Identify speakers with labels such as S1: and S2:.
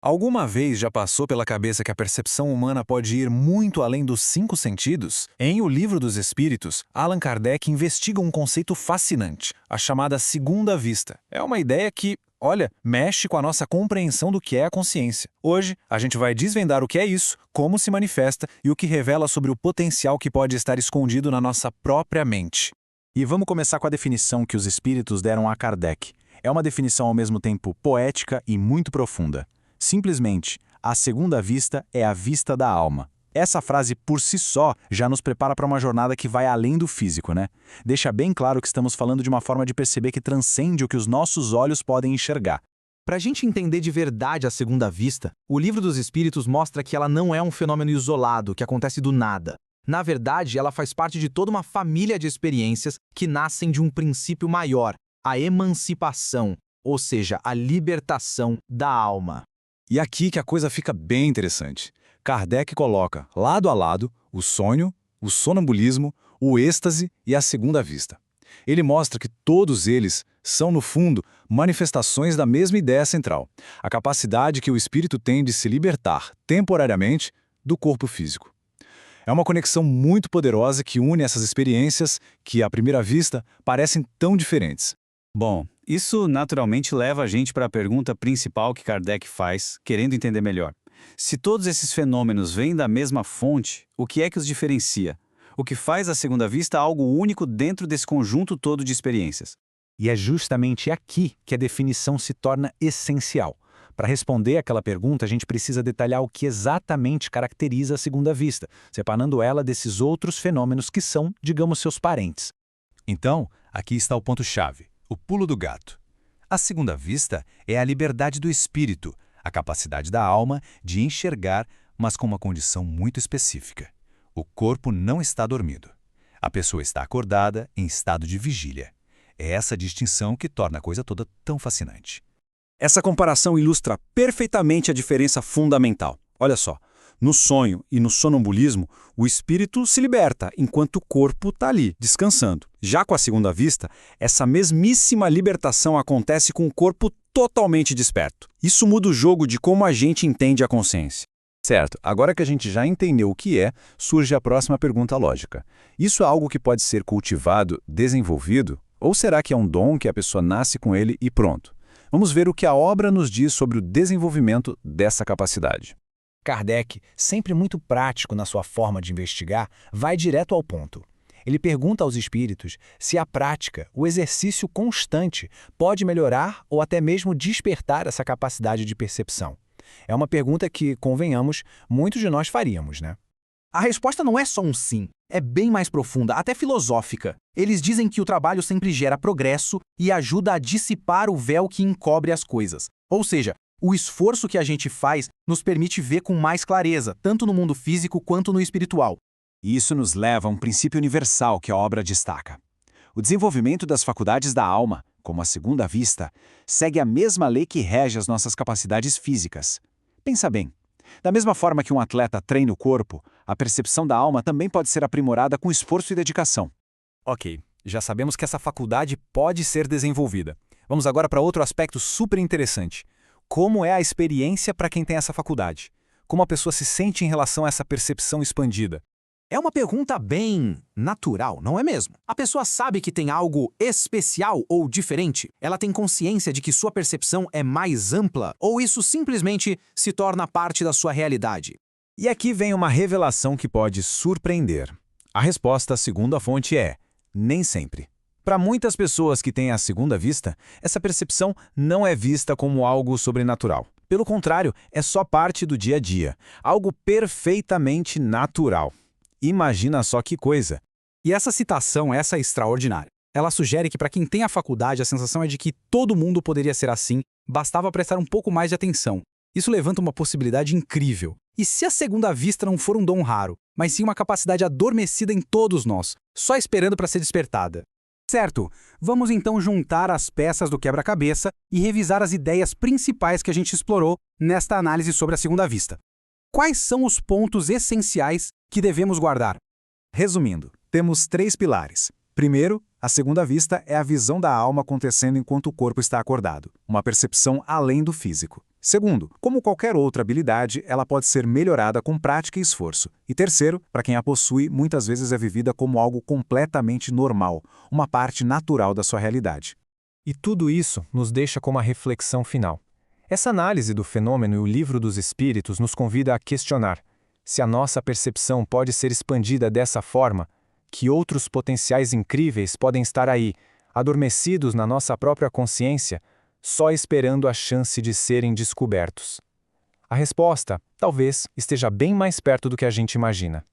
S1: Alguma vez já passou pela cabeça que a percepção humana pode ir muito além dos cinco sentidos? Em O Livro dos Espíritos, Allan Kardec investiga um conceito fascinante, a chamada segunda vista. É uma ideia que, olha, mexe com a nossa compreensão do que é a consciência. Hoje, a gente vai desvendar o que é isso, como se manifesta e o que revela sobre o potencial que pode estar escondido na nossa própria mente.
S2: E vamos começar com a definição que os espíritos deram a Kardec. É uma definição ao mesmo tempo poética e muito profunda. Simplesmente, a segunda vista é a vista da alma. Essa frase por si só já nos prepara para uma jornada que vai além do físico, né? Deixa bem claro que estamos falando de uma forma de perceber que transcende o que os nossos olhos podem enxergar.
S3: Para a gente entender de verdade a segunda vista, o Livro dos Espíritos mostra que ela não é um fenômeno isolado, que acontece do nada. Na verdade, ela faz parte de toda uma família de experiências que nascem de um princípio maior, a emancipação, ou seja, a libertação da alma.
S4: E aqui que a coisa fica bem interessante. Kardec coloca, lado a lado, o sonho, o sonambulismo, o êxtase e a segunda vista. Ele mostra que todos eles são, no fundo, manifestações da mesma ideia central, a capacidade que o espírito tem de se libertar, temporariamente, do corpo físico. É uma conexão muito poderosa que une essas experiências que, à primeira vista, parecem tão diferentes.
S5: Bom, isso naturalmente leva a gente para a pergunta principal que Kardec faz, querendo entender melhor. Se todos esses fenômenos vêm da mesma fonte, o que é que os diferencia? O que faz a segunda vista algo único dentro desse conjunto todo de experiências?
S2: E é justamente aqui que a definição se torna essencial. Para responder aquela pergunta, a gente precisa detalhar o que exatamente caracteriza a segunda vista, separando ela desses outros fenômenos que são, digamos, seus parentes.
S6: Então, aqui está o ponto-chave, o pulo do gato. A segunda vista é a liberdade do espírito, a capacidade da alma de enxergar, mas com uma condição muito específica. O corpo não está dormindo. A pessoa está acordada, em estado de vigília. É essa distinção que torna a coisa toda tão fascinante.
S4: Essa comparação ilustra perfeitamente a diferença fundamental. Olha só, no sonho e no sonambulismo, o espírito se liberta, enquanto o corpo está ali, descansando. Já com a segunda vista, essa mesmíssima libertação acontece com o corpo totalmente desperto. Isso muda o jogo de como a gente entende a consciência.
S2: Certo, agora que a gente já entendeu o que é, surge a próxima pergunta lógica. Isso é algo que pode ser cultivado, desenvolvido? Ou será que é um dom que a pessoa nasce com ele e pronto? Vamos ver o que a obra nos diz sobre o desenvolvimento dessa capacidade.
S3: Kardec, sempre muito prático na sua forma de investigar, vai direto ao ponto. Ele pergunta aos espíritos se a prática, o exercício constante, pode melhorar ou até mesmo despertar essa capacidade de percepção. É uma pergunta que, convenhamos, muitos de nós faríamos, né? A resposta não é só um sim, é bem mais profunda, até filosófica. Eles dizem que o trabalho sempre gera progresso e ajuda a dissipar o véu que encobre as coisas. Ou seja, o esforço que a gente faz nos permite ver com mais clareza, tanto no mundo físico quanto no espiritual.
S4: E isso nos leva a um princípio universal que a obra destaca. O desenvolvimento das faculdades da alma, como a segunda vista, segue a mesma lei que rege as nossas capacidades físicas. Pensa bem. Da mesma forma que um atleta treina o corpo, a percepção da alma também pode ser aprimorada com esforço e dedicação.
S1: Ok, já sabemos que essa faculdade pode ser desenvolvida. Vamos agora para outro aspecto super interessante. Como é a experiência para quem tem essa faculdade? Como a pessoa se sente em relação a essa percepção expandida?
S3: É uma pergunta bem natural, não é mesmo? A pessoa sabe que tem algo especial ou diferente? Ela tem consciência de que sua percepção é mais ampla? Ou isso simplesmente se torna parte da sua realidade?
S2: E aqui vem uma revelação que pode surpreender. A resposta, segundo a fonte, é: nem sempre. Para muitas pessoas que têm a segunda vista, essa percepção não é vista como algo sobrenatural. Pelo contrário, é só parte do dia a dia, algo perfeitamente natural. Imagina só que coisa.
S7: E essa citação, essa é extraordinária. Ela sugere que para quem tem a faculdade, a sensação é de que todo mundo poderia ser assim, bastava prestar um pouco mais de atenção. Isso levanta uma possibilidade incrível. E se a segunda vista não for um dom raro, mas sim uma capacidade adormecida em todos nós, só esperando para ser despertada? Certo, vamos então juntar as peças do quebra-cabeça e revisar as ideias principais que a gente explorou nesta análise sobre a segunda vista. Quais são os pontos essenciais que devemos guardar?
S2: Resumindo, temos 3 pilares. Primeiro, a segunda vista é a visão da alma acontecendo enquanto o corpo está acordado, uma percepção além do físico. Segundo, como qualquer outra habilidade, ela pode ser melhorada com prática e esforço. E terceiro, para quem a possui, muitas vezes é vivida como algo completamente normal, uma parte natural da sua realidade.
S1: E tudo isso nos deixa com uma reflexão final. Essa análise do fenômeno e o Livro dos Espíritos nos convida a questionar se a nossa percepção pode ser expandida dessa forma, que outros potenciais incríveis podem estar aí, adormecidos na nossa própria consciência, só esperando a chance de serem descobertos. A resposta, talvez, esteja bem mais perto do que a gente imagina.